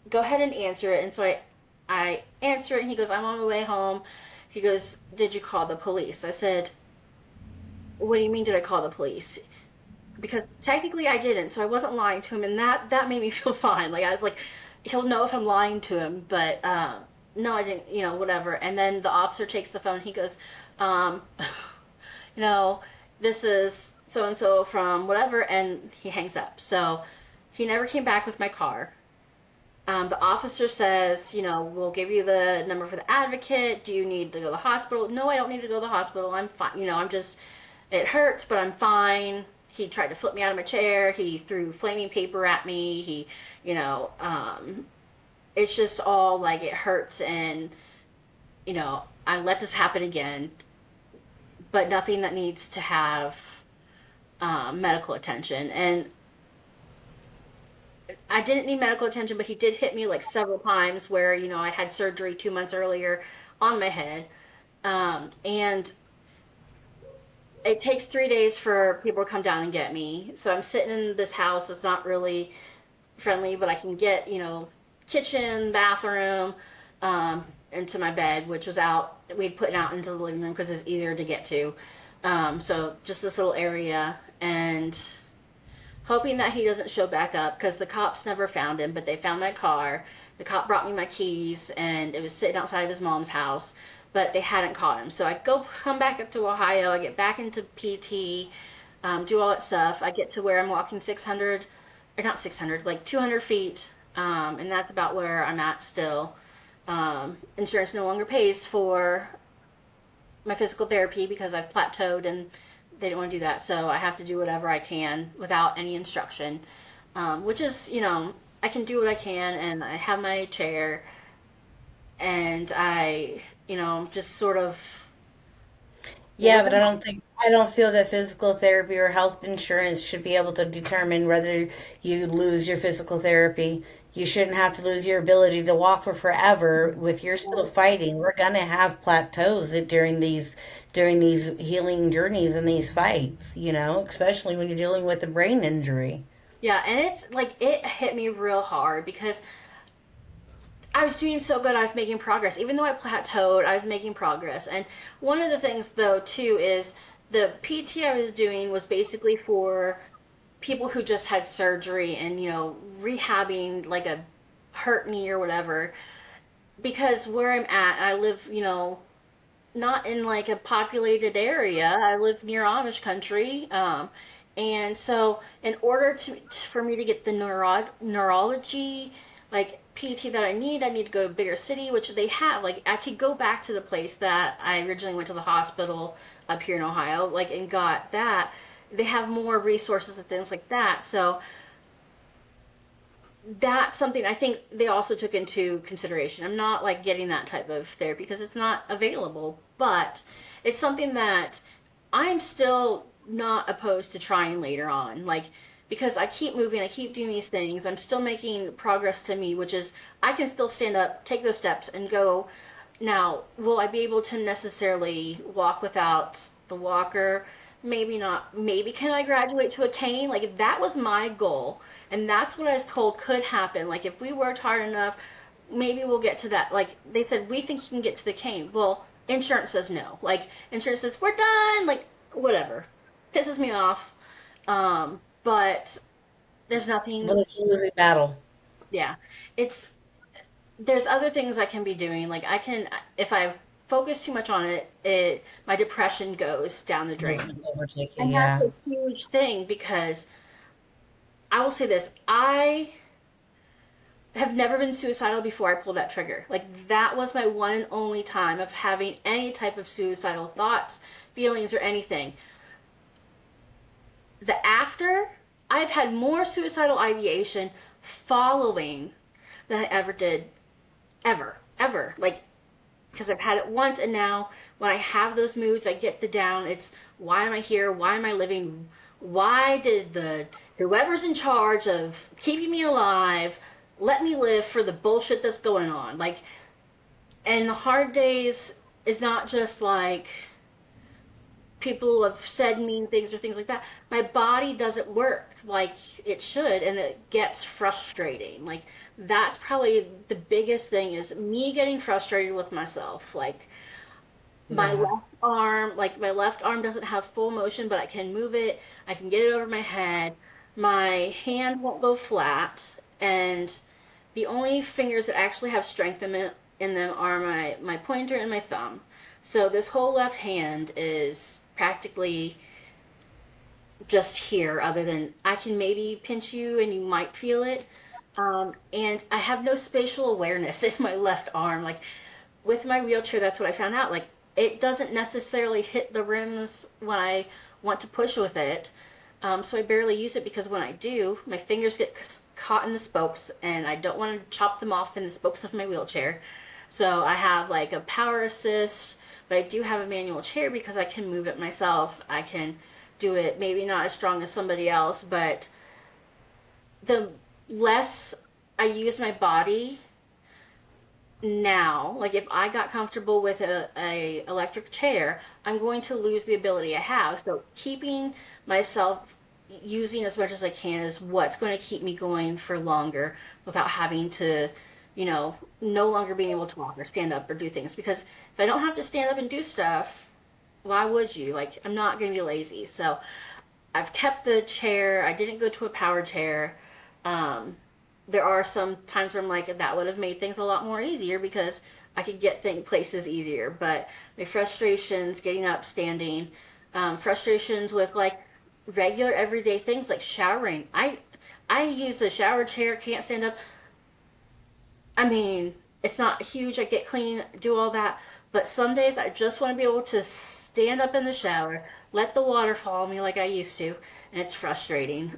"Go ahead and answer it." And so I answer it, and he goes, "I'm on my way home." He goes, "Did you call the police?" I said, "What do you mean, did I call the police?" Because technically I didn't, so I wasn't lying to him, and that made me feel fine. Like, I was like, he'll know if I'm lying to him, but no, I didn't, whatever. And then the officer takes the phone. He goes, um, you know, "This is so and so from whatever," and he hangs up. So he never came back with my car. The officer says, "We'll give you the number for the advocate. Do you need to go to the hospital?" No, I don't need to go to the hospital. I'm fine. I'm just, it hurts, but I'm fine. He tried to flip me out of my chair. He threw flaming paper at me. It's just all like it hurts. And, I let this happen again, but nothing that needs to have medical attention. And I didn't need medical attention, but he did hit me like several times where, I had surgery 2 months earlier on my head. And it takes 3 days for people to come down and get me. So I'm sitting in this house that's not really friendly, but I can get, kitchen, bathroom, into my bed, which was out. We'd put it out into the living room because it's easier to get to. So just this little area, and hoping that he doesn't show back up because the cops never found him, but they found my car. The cop brought me my keys, and it was sitting outside of his mom's house, but they hadn't caught him. So I come back up to Ohio. I get back into PT, do all that stuff. I get to where I'm walking 600, or not 600, like 200 feet, and that's about where I'm at still. Insurance no longer pays for my physical therapy because I've plateaued, and they didn't want to do that. So I have to do whatever I can without any instruction. which is, I can do what I can, and I have my chair, and I, just sort of Yeah, live but I don't feel that physical therapy or health insurance should be able to determine whether you lose your physical therapy. You shouldn't have to lose your ability to walk for forever. If you're still fighting, we're gonna have plateaus during these healing journeys and these fights, especially when you're dealing with a brain injury. Yeah, and it's like it hit me real hard because I was doing so good. I was making progress. Even though I plateaued, I was making progress. And one of the things, though, too, is the PT I was doing was basically for people who just had surgery and, rehabbing like a hurt knee or whatever. Because where I'm at, I live, not in like a populated area. I live near Amish country. And so in order for me to get the neurology like PT that I need to go to a bigger city, which they have. Like I could go back to the place that I originally went to the hospital up here in Ohio, like and got that. They have more resources and things like that. So that's something I think they also took into consideration. I'm not like getting that type of therapy because it's not available, but it's something that I'm still not opposed to trying later on. Like, because I keep moving, I keep doing these things, I'm still making progress to me, which is I can still stand up, take those steps, and go. Now, will I be able to necessarily walk without the walker? Maybe not. Maybe can I graduate to a cane? Like, if that was my goal, and that's what I was told could happen. Like, if we worked hard enough, maybe we'll get to that. Like, they said, we think you can get to the cane. Well, insurance says no. Like, insurance says, we're done. Like, whatever. Pisses me off. But there's But nothing, it's a losing battle. yeah. It's there's other things I can be doing. Like I can, if I focus too much on it my depression goes down the drain, Overtaking, and that's yeah. a huge thing because I will say this: I have never been suicidal before I pulled that trigger. Like that was my one and only time of having any type of suicidal thoughts, feelings, or anything. The after, I've had more suicidal ideation following than I ever did ever. Like because I've had it once, and now when I have those moods, I get the down. It's why am I here? Why am I living? Why did the whoever's in charge of keeping me alive let me live for the bullshit that's going on? Like, and the hard days is not just like people have said mean things or things like that. My body doesn't work like it should, and it gets frustrating. Like that's probably the biggest thing is me getting frustrated with myself. Yeah. My left arm doesn't have full motion, but I can move it. I can get it over my head. My hand won't go flat, and the only fingers that actually have strength in them are my pointer and my thumb. So this whole left hand is practically just here, other than I can maybe pinch you and you might feel it. And I have no spatial awareness in my left arm. Like with my wheelchair, that's what I found out. Like it doesn't necessarily hit the rims when I want to push with it. So I barely use it because when I do, my fingers get caught in the spokes and I don't want to chop them off in the spokes of my wheelchair. So I have like a power assist, but I do have a manual chair because I can move it myself. I can do it maybe not as strong as somebody else, but the less I use my body now, like if I got comfortable with a electric chair, I'm going to lose the ability I have. So keeping myself using as much as I can is what's going to keep me going for longer without having to, no longer being able to walk or stand up or do things. Because if I don't have to stand up and do stuff, why would you? Like, I'm not going to be lazy. So I've kept the chair. I didn't go to a power chair. Um, there are some times where I'm like, that would have made things a lot more easier because I could get places easier. But my frustrations, getting up, standing, frustrations with like regular everyday things like showering. I use a shower chair, can't stand up. I mean, it's not huge. I get clean, do all that, but some days I just want to be able to stand up in the shower, let the water fall on me like I used to, and it's frustrating.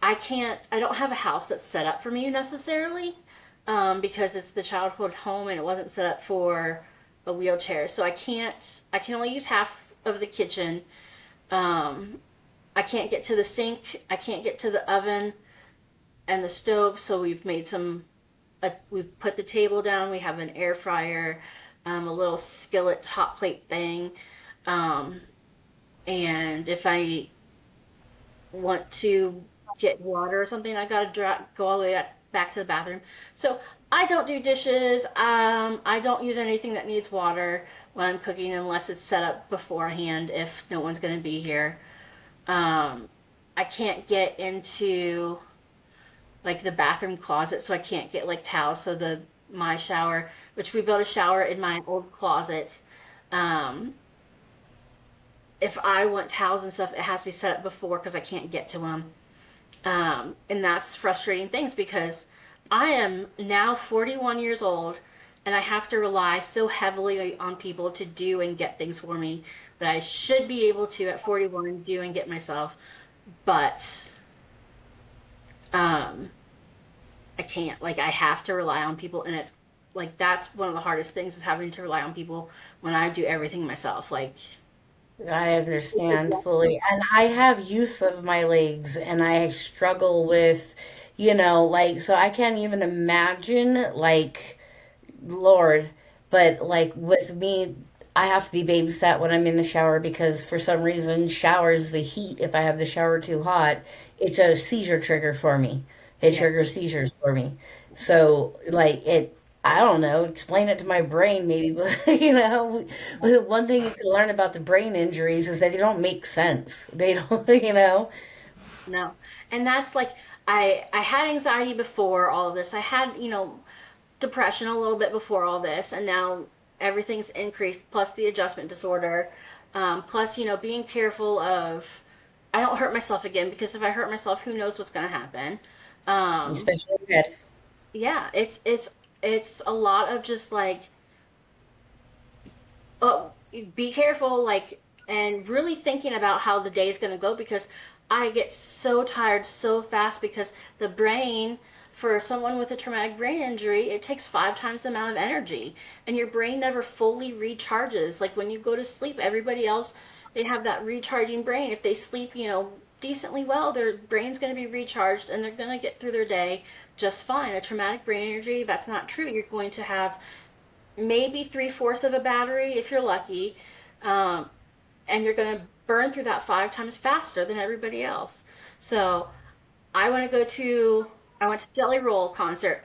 I don't have a house that's set up for me necessarily, because it's the childhood home and it wasn't set up for a wheelchair. So I can only use half of the kitchen. Um, I can't get to the sink. I can't get to the oven and the stove. So we've put the table down. We have an air fryer, a little skillet hot plate thing. Um, and if I want to get water or something, I gotta go all the way back to the bathroom. So I don't do dishes. I don't use anything that needs water when I'm cooking unless it's set up beforehand if no one's gonna be here. Um, I can't get into like the bathroom closet, so I can't get like towels. So the my shower, which we built a shower in my old closet. Um, if I want towels and stuff, it has to be set up before because I can't get to them. And that's frustrating things because I am now 41 years old and I have to rely so heavily on people to do and get things for me that I should be able to at 41 do and get myself, but um, I can't. Like I have to rely on people, and it's like that's one of the hardest things is having to rely on people when I do everything myself. Like, I understand fully. And I have use of my legs and I struggle with, like, so I can't even imagine, like, Lord, but like with me, I have to be babysat when I'm in the shower because for some reason, showers, the heat, if I have the shower too hot, it's a seizure trigger for me. It yeah, triggers seizures for me. So, like, I don't know, explain it to my brain maybe, but one thing you can learn about the brain injuries is that they don't make sense. They don't, no, and that's like I had anxiety before all of this. I had depression a little bit before all this, and now everything's increased. Plus the adjustment disorder, plus being careful of I don't hurt myself again because if I hurt myself, who knows what's going to happen. Um, especially head. yeah, it's a lot of just like oh, be careful, like, and really thinking about how the day is going to go because I get so tired so fast because the brain, for someone with a traumatic brain injury, it takes 5 times the amount of energy, and your brain never fully recharges. Like when you go to sleep, everybody else, they have that recharging brain. If they sleep, decently well, their brain's going to be recharged and they're going to get through their day just fine. A traumatic brain injury, that's not true. You're going to have maybe 3/4 of a battery if you're lucky, um, and you're going to burn through that 5 times faster than everybody else. So I want to go to I went to Jelly Roll concert.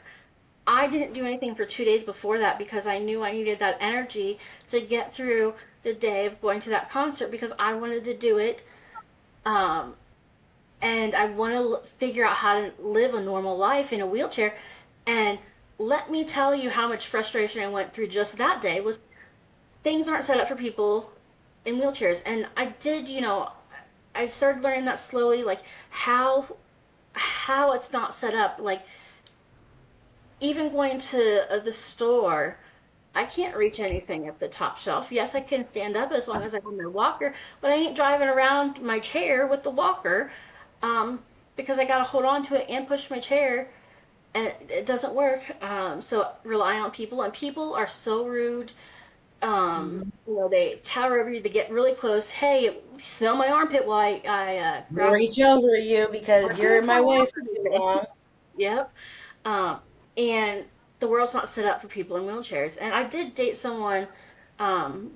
I didn't do anything for 2 days before that because I knew I needed that energy to get through the day of going to that concert because I wanted to do it. Um, and I want to figure out how to live a normal life in a wheelchair. And let me tell you how much frustration I went through just that day was things aren't set up for people in wheelchairs. And I did, I started learning that slowly, like how it's not set up. Like even going to the store, I can't reach anything at the top shelf. Yes, I can stand up as long as I have my walker, but I ain't driving around my chair with the walker, um, because I gotta hold on to it and push my chair, and it doesn't work. So relying on people, and people are so rude. They tower over you. They get really close. Hey, smell my armpit while I grab Reach over you I because you're can't in my tell way what for to too do. long. Yep. Um, and the world's not set up for people in wheelchairs. And I did date someone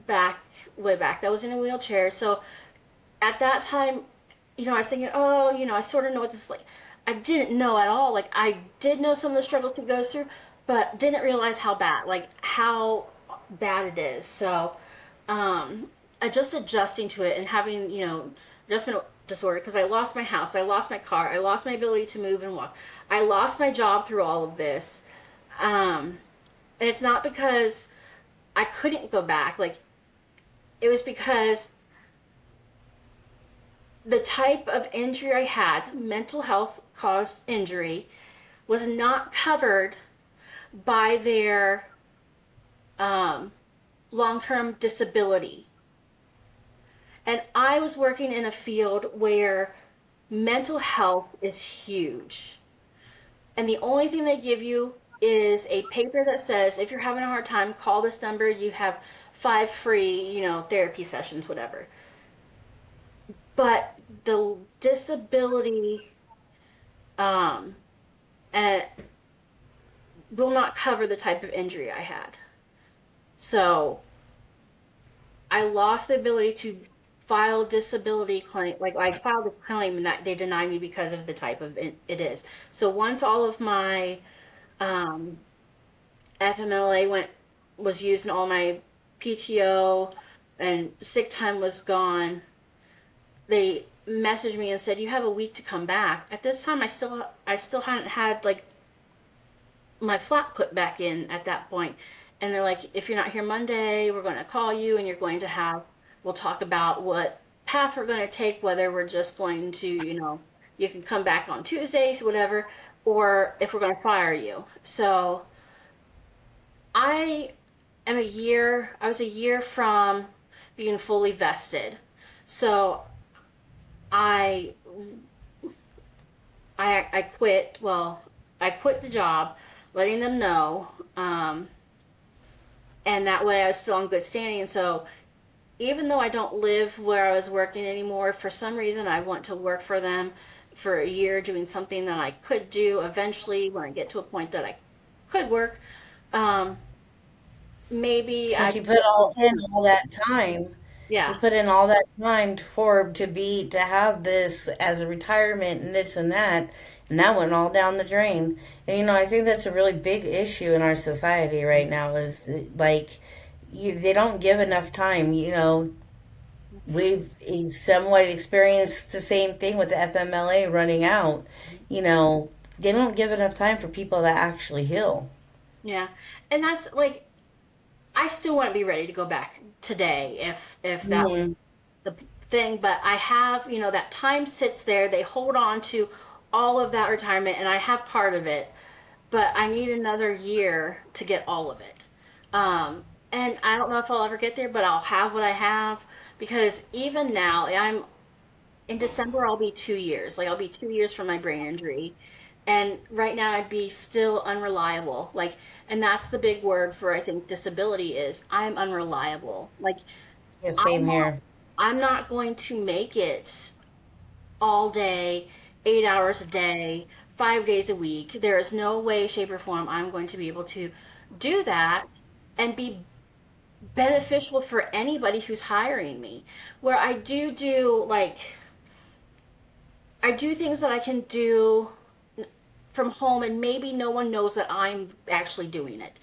back way back that was in a wheelchair. So at that time, I was thinking, oh, I sort of know what this is like. I didn't know at all. Like I did know some of the struggles he goes through, but didn't realize how bad, like how bad it is. So, um, just adjusting to it and having, adjustment disorder because I lost my house, I lost my car, I lost my ability to move and walk, I lost my job through all of this. Um, and it's not because I couldn't go back. Like it was because the type of injury I had, mental health caused injury, was not covered by their um, long term disability. And I was working in a field where mental health is huge. And the only thing they give you is a paper that says if you're having a hard time, call this number. You have 5 free, therapy sessions, whatever. But the disability um, uh, will not cover the type of injury I had. So I lost the ability to file disability claim. Like I filed a claim and that they denied me because of the type of it is. So once all of my um, FMLA was used and all my PTO and sick time was gone, they messaged me and said you have a week to come back. At this time, I still hadn't had like my flat put back in at that point. And they're like, if you're not here Monday, we're going to call you and we'll talk about what path we're going to take, whether we're just going to, you can come back on Tuesdays, whatever, or if we're going to fire you. So I I was a year from being fully vested. So I, I quit, well, I quit the job, letting them know, and that way I was still in good standing. And so even though I don't live where I was working anymore, for some reason I want to work for them for a year doing something that I could do eventually when I get to a point that I could work. Um, maybe I Since you could put get all more. in all that time, you Yeah, put in all that time to have this as a retirement and this and that went all down the drain. And I think that's a really big issue in our society right now. Is like they don't give enough time. We've somewhat experienced the same thing with the FMLA running out. They don't give enough time for people to actually heal. yeah, and that's like I still wouldn't be ready to go back today if that was Hmm. the thing. But I have, that time sits there. They hold on to all of that retirement, and I have part of it, but I need another year to get all of it. And I don't know if I'll ever get there, but I'll have what I have because even now, I'm in December, I'll be 2 years. Like, I'll be 2 years from my brain injury. And right now, I'd be still unreliable. Like, and that's the big word for, I think, disability is I'm unreliable. Like, Yeah, I'm same not, here. I'm not going to make it all day, 8 hours a day, 5 days a week. There is no way, shape, or form I'm going to be able to do that and be beneficial for anybody who's hiring me. Where I do things that I can do from home, and maybe no one knows that I'm actually doing it.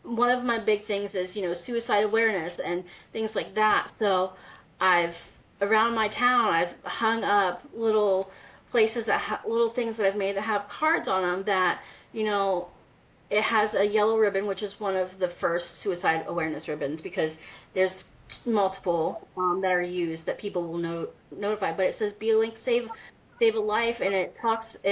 One of my big things is, suicide awareness and things like that. So I've, around my town, I've hung up little things that I've made that have cards on them that, you know, it has a yellow ribbon, which is one of the first suicide awareness ribbons because there's multiple that are used that people will notify. But it says "Be a link, save a life," and it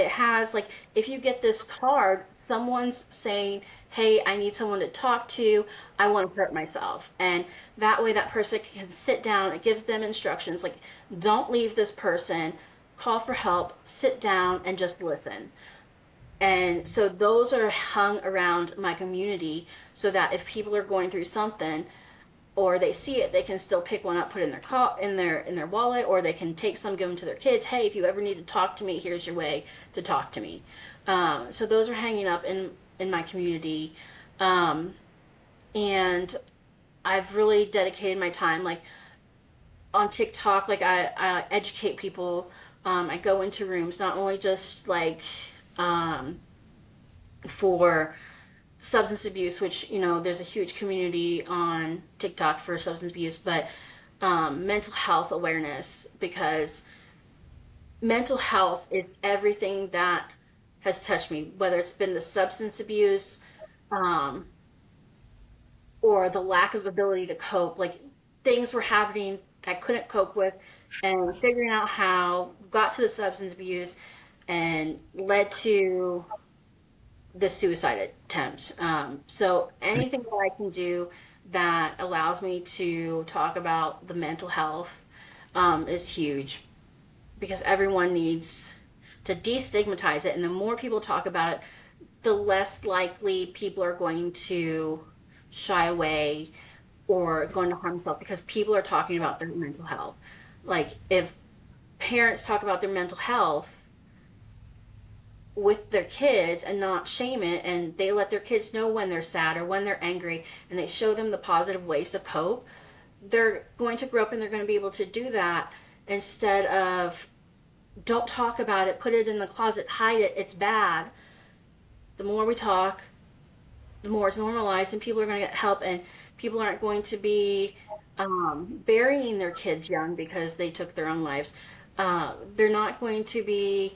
has like if you get this card, someone's saying, "Hey, I need someone to talk to. I want to hurt myself," and that way that person can sit down. It gives them instructions like, "Don't leave this person. Call for help. Sit down and just listen." And so those are hung around my community so that if people are going through something or they see it, they can still pick one up, put it in their in their wallet, or they can take some, give them to their kids. Hey, if you ever need to talk to me, here's your way to talk to me. So those are hanging up in my community, um, and I've really dedicated my time. Like on TikTok, like I educate people. I go into rooms not only just like um, for substance abuse, which there's a huge community on TikTok for substance abuse, but mental health awareness because mental health is everything that has touched me, whether it's been the substance abuse um, or the lack of ability to cope. Like things were happening I couldn't cope with, and figuring out how got to the substance abuse and led to the suicide attempt. So anything that I can do that allows me to talk about the mental health is huge because everyone needs to destigmatize it. And the more people talk about it, the less likely people are going to shy away or going to harm themselves because people are talking about their mental health. Like, if parents talk about their mental health with their kids and not shame it, and they let their kids know when they're sad or when they're angry, and they show them the positive ways to cope, they're going to grow up and they're going to be able to do that instead of don't talk about it, put it in the closet, hide it, it's bad. The more we talk, the more it's normalized, and people are going to get help, and people aren't going to be burying their kids young because they took their own lives. They're not going to be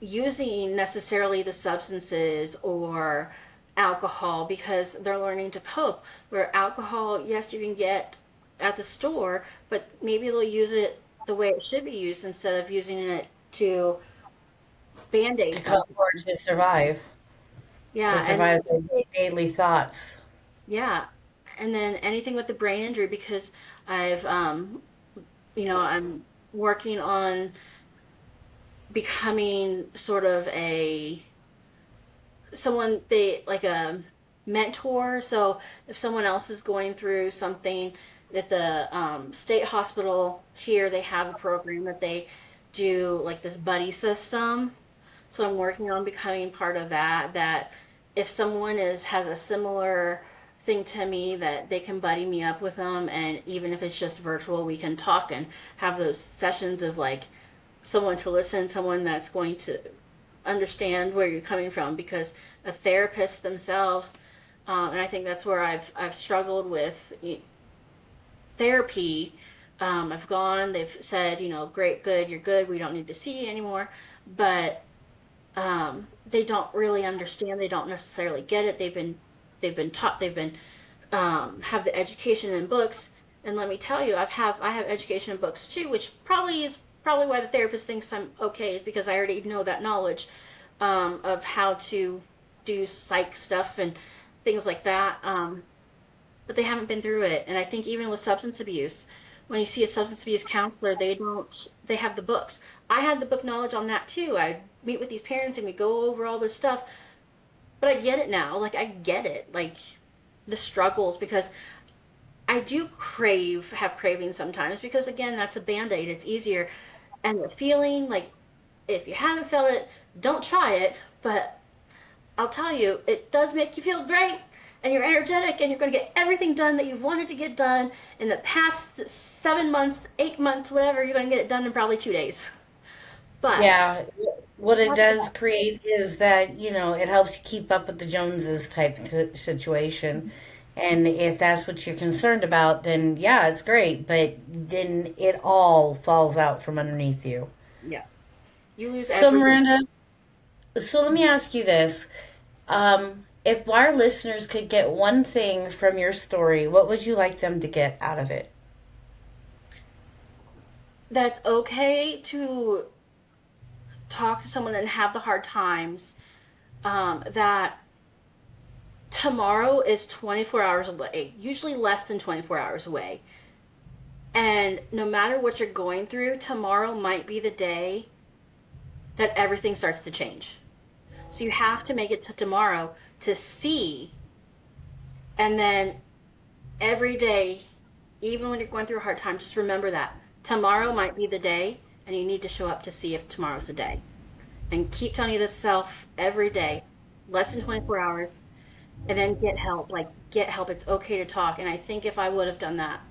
using necessarily the substances or alcohol because they're learning to cope. Where alcohol, yes, you can get at the store, but maybe they'll use it the way it should be used instead of using it to To band-aid cope something. or to Yeah, and survive their daily thoughts. yeah, and then anything with the brain injury because I've I'm working on becoming sort of a someone they like a mentor. So if someone else is going through something at the state hospital here, they have a program that they do like this buddy system. So I'm working on becoming part of that. That if someone is has a similar thing to me, that they can buddy me up with them, and even if it's just virtual, we can talk and have those sessions of like someone to listen, someone that's going to understand where you're coming from. Because a therapist themselves, and I think that's where I've struggled with therapy. I've gone, they've said, great, good, you're good, we don't need to see you anymore, but they don't really understand. They don't necessarily get it. They've been taught. They've been have the education in books. And let me tell you, I have education in books too, which probably why the therapist thinks I'm okay is because I already know that knowledge of how to do psych stuff and things like that. But they haven't been through it. And I think even with substance abuse, when you see a substance abuse counselor, they have the books. I had the book knowledge on that too. I meet with these parents and we go over all this stuff. But I get it now. Like, I get it. Like, the struggles, because I do have cravings sometimes, because again, that's a band-aid. It's easier. And the feeling, like, if you haven't felt it, don't try it. But I'll tell you, it does make you feel great, and you're energetic, and you're going to get everything done that you've wanted to get done in the past 7 months, 8 months, whatever. You're going to get it done in probably 2 days. But Yeah, what it does create is that, it helps you keep up with the Joneses type situation. And if that's what you're concerned about, then yeah, it's great. But then it all falls out from underneath you. yeah, you lose So, everything. Miranda, so let me ask you this. If our listeners could get one thing from your story, what would you like them to get out of it? That it's okay to talk to someone and have the hard times. That tomorrow is 24 hours away, usually less than 24 hours away. And no matter what you're going through, tomorrow might be the day that everything starts to change. So you have to make it to tomorrow to see. And then every day, even when you're going through a hard time, just remember that tomorrow might be the day, and you need to show up to see if tomorrow's the day. And keep telling you this self every day, less than 24 hours, and then get help. Like, get help. It's okay to talk. And I think if I would have done that,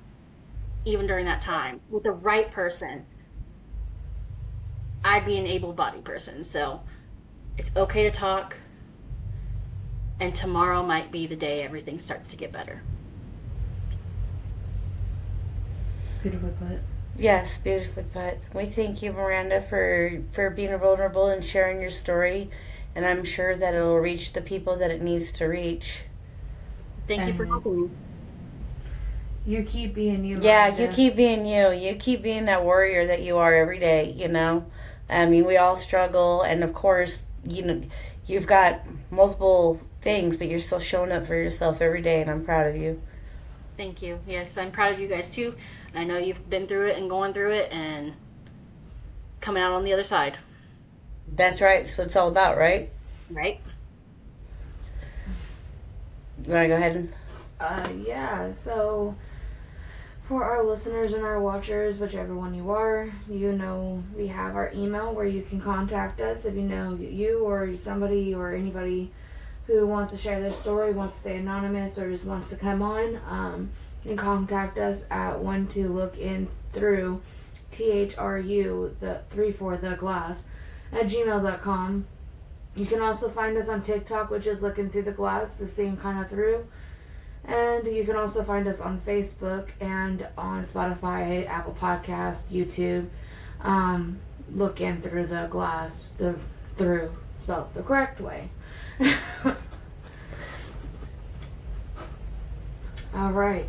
even during that time, with the right person, I'd be an able bodied person. So it's okay to talk, and tomorrow might be the day everything starts to get better. Beautifully put. Yes, beautifully put. We thank you, Miranda, for being vulnerable and sharing your story. And I'm sure that it'll reach the people that it needs to reach. Thank you for And helping me. you keep being you, Yeah, you Miranda. keep being you. You keep being that warrior that you are every day. I mean, we all struggle, and of course, you've got multiple things, but you're still showing up for yourself every day, and I'm proud of you. Thank you. Yes, I'm proud of you guys too. I know you've been through it and going through it, and coming out on the other side, That's right. That's what it's all about, right? right? You want to go ahead and... Yeah, so for our listeners and our watchers, whichever one you are, you know we have our email where you can contact us if you know you or somebody or anybody who wants to share their story, wants to stay anonymous, or just wants to come on. You can contact us at 12lookinthrough, THRU, the 34 the glass, at gmail.com. You can also find us on TikTok, which is Looking Through the Glass, the same kind of through. And you can also find us on Facebook and on Spotify, Apple Podcasts, YouTube. Looking Through the Glass, the through spelled the correct way. All right.